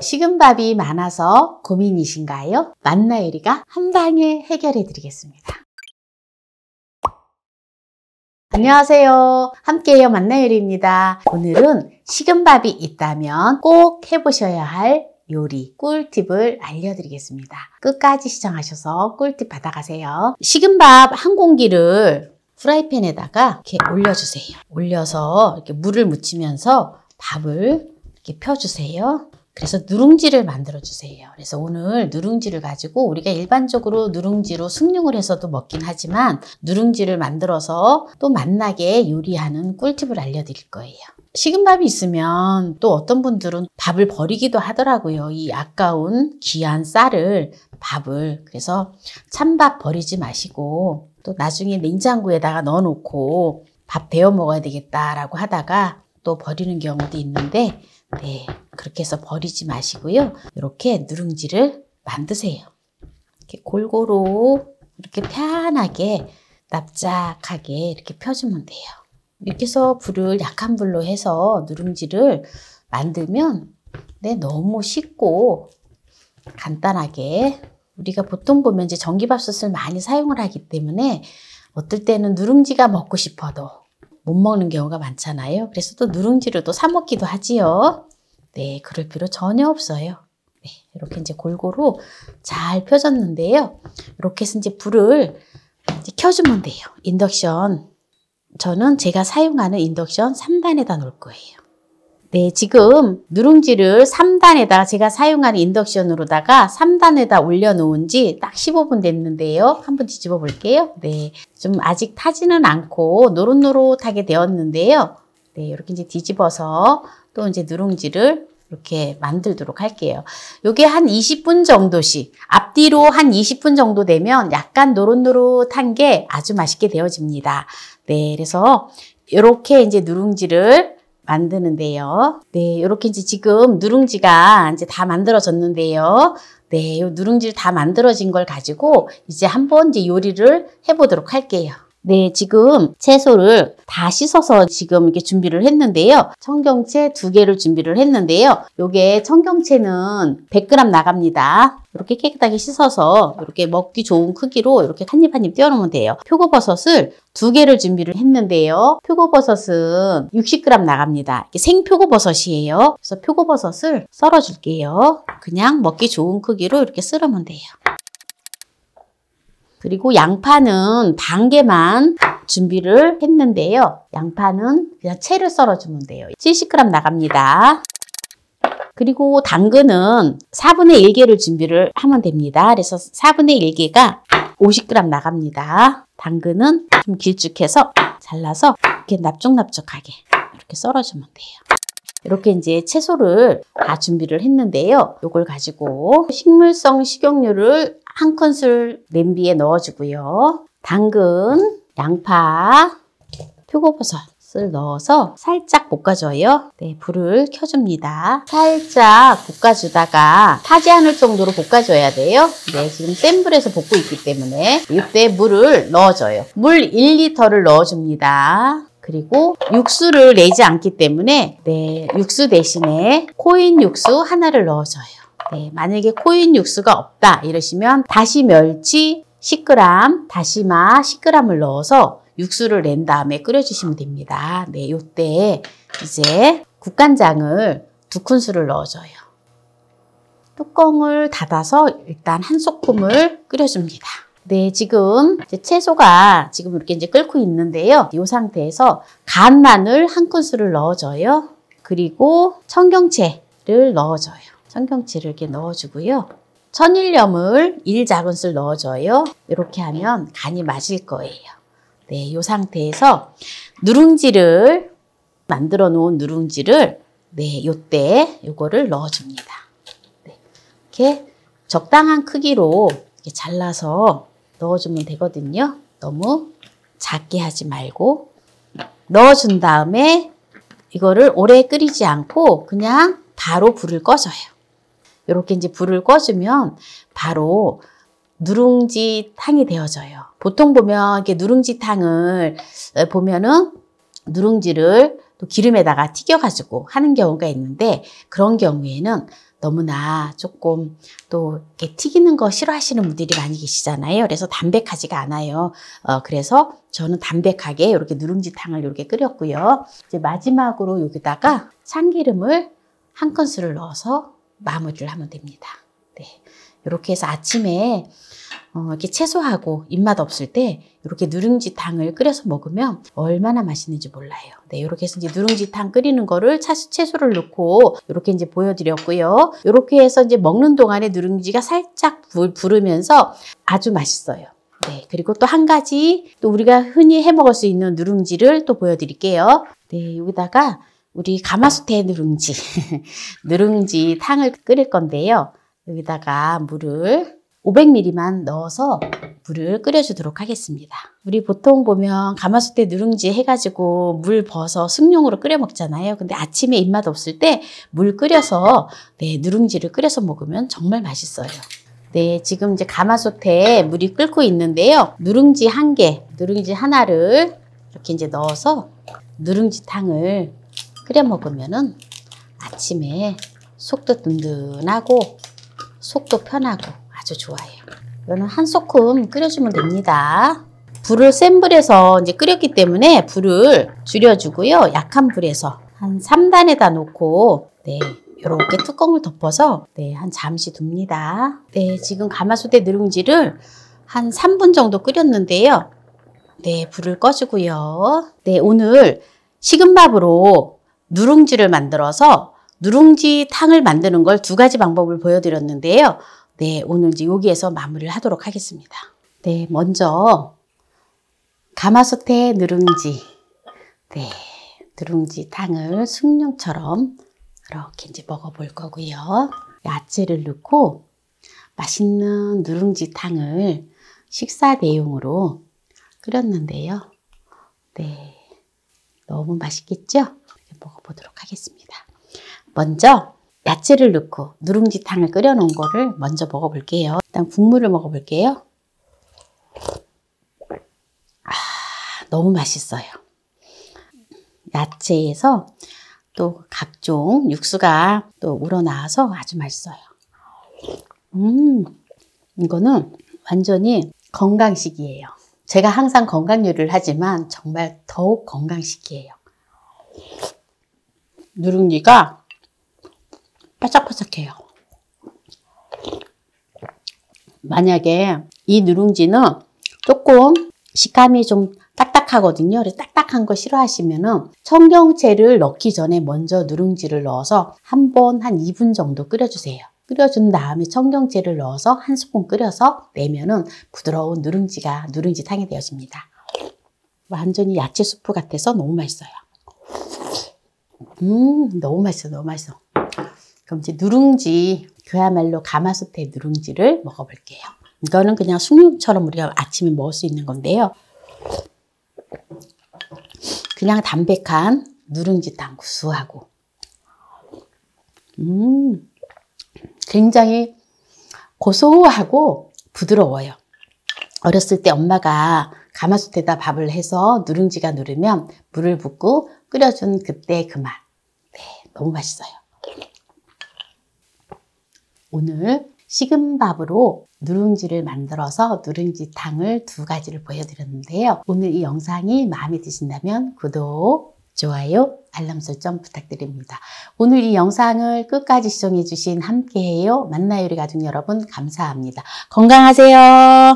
식은밥이 많아서 고민이신가요? 만나요리가 한방에 해결해 드리겠습니다. 안녕하세요. 함께해요 만나요리입니다. 오늘은 식은밥이 있다면 꼭 해보셔야 할 요리, 꿀팁을 알려드리겠습니다. 끝까지 시청하셔서 꿀팁 받아가세요. 식은밥 한 공기를 프라이팬에다가 이렇게 올려주세요. 올려서 이렇게 물을 묻히면서 밥을 이렇게 펴주세요. 그래서 누룽지를 만들어 주세요. 그래서 오늘 누룽지를 가지고 우리가 일반적으로 누룽지로 숭늉을 해서도 먹긴 하지만 누룽지를 만들어서 또 맛나게 요리하는 꿀팁을 알려드릴 거예요. 식은밥이 있으면 또 어떤 분들은 밥을 버리기도 하더라고요. 이 아까운 귀한 쌀을, 밥을. 그래서 찬밥 버리지 마시고 또 나중에 냉장고에다가 넣어놓고 밥 데워 먹어야 되겠다라고 하다가 또 버리는 경우도 있는데 네, 그렇게 해서 버리지 마시고요. 이렇게 누룽지를 만드세요. 이렇게 골고루 이렇게 편하게 납작하게 이렇게 펴주면 돼요. 이렇게 해서 불을 약한 불로 해서 누룽지를 만들면 네, 너무 쉽고 간단하게 우리가 보통 보면 이제 전기밥솥을 많이 사용을 하기 때문에 어떨 때는 누룽지가 먹고 싶어도 못 먹는 경우가 많잖아요. 그래서 또 누룽지를 또 사 먹기도 하지요. 네, 그럴 필요 전혀 없어요. 네, 이렇게 이제 골고루 잘 펴졌는데요. 이렇게 해서 이제 불을 이제 켜주면 돼요. 인덕션. 저는 제가 사용하는 인덕션 3단에다 놓을 거예요. 네, 지금 누룽지를 3단에다가 제가 사용하는 인덕션으로다가 3단에다 올려놓은 지 딱 15분 됐는데요. 한번 뒤집어 볼게요. 네, 좀 아직 타지는 않고 노릇노릇하게 되었는데요. 네, 이렇게 이제 뒤집어서 또 이제 누룽지를 이렇게 만들도록 할게요. 요게 한 20분 정도씩, 앞뒤로 한 20분 정도 되면 약간 노릇노릇한 게 아주 맛있게 되어집니다. 네, 그래서 이렇게 이제 누룽지를 만드는데요. 네, 이렇게 이제 지금 누룽지가 이제 다 만들어졌는데요. 네, 요 누룽지를 다 만들어진 걸 가지고 이제 한번 이제 요리를 해보도록 할게요. 네, 지금 채소를 다 씻어서 지금 이렇게 준비를 했는데요. 청경채 2개를 준비를 했는데요. 요게 청경채는 100g 나갑니다. 이렇게 깨끗하게 씻어서 이렇게 먹기 좋은 크기로 이렇게 한 입 한 입 떼어놓으면 돼요. 표고버섯을 2개를 준비를 했는데요. 표고버섯은 60g 나갑니다. 이게 생표고버섯이에요. 그래서 표고버섯을 썰어줄게요. 그냥 먹기 좋은 크기로 이렇게 썰으면 돼요. 그리고 양파는 반 개만 준비를 했는데요. 양파는 그냥 채를 썰어주면 돼요. 70g 나갑니다. 그리고 당근은 4분의 1개를 준비를 하면 됩니다. 그래서 4분의 1개가 50g 나갑니다. 당근은 좀 길쭉해서 잘라서 이렇게 납작납작하게 이렇게 썰어주면 돼요. 이렇게 이제 채소를 다 준비를 했는데요. 이걸 가지고 식물성 식용유를 한 큰술 냄비에 넣어주고요. 당근, 양파, 표고버섯을 넣어서 살짝 볶아줘요. 네, 불을 켜줍니다. 살짝 볶아주다가 타지 않을 정도로 볶아줘야 돼요. 네, 지금 센 불에서 볶고 있기 때문에 이때 물을 넣어줘요. 물 1리터를 넣어줍니다. 그리고 육수를 내지 않기 때문에 네, 육수 대신에 코인 육수 하나를 넣어줘요. 네, 만약에 코인 육수가 없다 이러시면 다시 멸치 10g, 다시마 10g을 넣어서 육수를 낸 다음에 끓여주시면 됩니다. 네, 요때 이제 국간장을 2큰술을 넣어줘요. 뚜껑을 닫아서 일단 한 소끔을 끓여줍니다. 네, 지금 이제 채소가 지금 이렇게 이제 끓고 있는데요. 이 상태에서 간 마늘 한 큰술을 넣어줘요. 그리고 청경채를 넣어줘요. 청경채를 이렇게 넣어주고요. 천일염을 1작은술 넣어줘요. 이렇게 하면 간이 맞을 거예요. 네, 이 상태에서 누룽지를 만들어 놓은 누룽지를 네, 요때 요거를 넣어줍니다. 네, 이렇게 적당한 크기로 이렇게 잘라서 넣어주면 되거든요. 너무 작게 하지 말고 넣어준 다음에 이거를 오래 끓이지 않고 그냥 바로 불을 꺼줘요. 이렇게 이제 불을 꺼주면 바로 누룽지탕이 되어져요. 보통 보면 이렇게 누룽지탕을 보면은 누룽지를 또 기름에다가 튀겨가지고 하는 경우가 있는데 그런 경우에는 너무나 조금 또 이렇게 튀기는 거 싫어하시는 분들이 많이 계시잖아요. 그래서 담백하지가 않아요. 그래서 저는 담백하게 이렇게 누룽지탕을 이렇게 끓였고요. 이제 마지막으로 여기다가 참기름을 한 큰술을 넣어서 마무리를 하면 됩니다. 네, 이렇게 해서 아침에 이렇게 채소하고 입맛 없을 때 이렇게 누룽지탕을 끓여서 먹으면 얼마나 맛있는지 몰라요. 네, 이렇게 해서 이제 누룽지탕 끓이는 거를 채소를 넣고 이렇게 이제 보여드렸고요. 이렇게 해서 이제 먹는 동안에 누룽지가 살짝 부르면서 아주 맛있어요. 네, 그리고 또 한 가지 또 우리가 흔히 해 먹을 수 있는 누룽지를 또 보여드릴게요. 네, 여기다가 우리 가마솥에 누룽지, 누룽지탕을 끓일 건데요. 여기다가 물을 500ml만 넣어서 물을 끓여주도록 하겠습니다. 우리 보통 보면 가마솥에 누룽지 해가지고 물 버서 숭늉으로 끓여 먹잖아요. 근데 아침에 입맛 없을 때 물 끓여서 네, 누룽지를 끓여서 먹으면 정말 맛있어요. 네, 지금 이제 가마솥에 물이 끓고 있는데요. 누룽지 한 개, 누룽지 하나를 이렇게 이제 넣어서 누룽지탕을 끓여 먹으면은 아침에 속도 든든하고 속도 편하고 아주 좋아요. 이거는 한 소끔 끓여주면 됩니다. 불을 센 불에서 이제 끓였기 때문에 불을 줄여주고요. 약한 불에서 한 3단에다 놓고 네, 이렇게 뚜껑을 덮어서 네, 한 잠시 둡니다. 네, 지금 가마솥에 누룽지를 한 3분 정도 끓였는데요. 네, 불을 꺼주고요. 네, 오늘 식은 밥으로 누룽지를 만들어서 누룽지탕을 만드는 걸 2가지 방법을 보여드렸는데요. 네, 오늘 이제 여기에서 마무리를 하도록 하겠습니다. 네, 먼저 가마솥에 누룽지, 네, 누룽지탕을 숭늉처럼 이렇게 이제 먹어볼 거고요. 야채를 넣고 맛있는 누룽지탕을 식사 대용으로 끓였는데요. 네, 너무 맛있겠죠? 이렇게 먹어보도록 하겠습니다. 먼저 야채를 넣고 누룽지탕을 끓여놓은 거를 먼저 먹어볼게요. 일단 국물을 먹어볼게요. 너무 맛있어요. 야채에서 또 각종 육수가 또 우러나와서 아주 맛있어요. 이거는 완전히 건강식이에요. 제가 항상 건강 요리를 하지만 정말 더욱 건강식이에요. 누룽지가 바삭바삭해요. 만약에 이 누룽지는 조금 식감이 좀 딱딱하거든요. 그래서 딱딱한 거 싫어하시면은 청경채를 넣기 전에 먼저 누룽지를 넣어서 한 2분 정도 끓여주세요. 끓여준 다음에 청경채를 넣어서 한 스푼 끓여서 내면은 부드러운 누룽지탕이 되어집니다. 완전히 야채 수프 같아서 너무 맛있어요. 너무 맛있어, 너무 맛있어. 그럼 이제 누룽지, 그야말로 가마솥의 누룽지를 먹어볼게요. 이거는 그냥 숭늉처럼 우리가 아침에 먹을 수 있는 건데요. 그냥 담백한 누룽지탕 구수하고 굉장히 고소하고 부드러워요. 어렸을 때 엄마가 가마솥에다 밥을 해서 누룽지가 누르면 물을 붓고 끓여준 그때 그 맛. 네, 너무 맛있어요. 오늘 식은 밥으로 누룽지를 만들어서 누룽지탕을 2가지를 보여드렸는데요. 오늘 이 영상이 마음에 드신다면 구독, 좋아요, 알람 설정 부탁드립니다. 오늘 이 영상을 끝까지 시청해주신 함께해요 만나요리 가족 여러분 감사합니다. 건강하세요.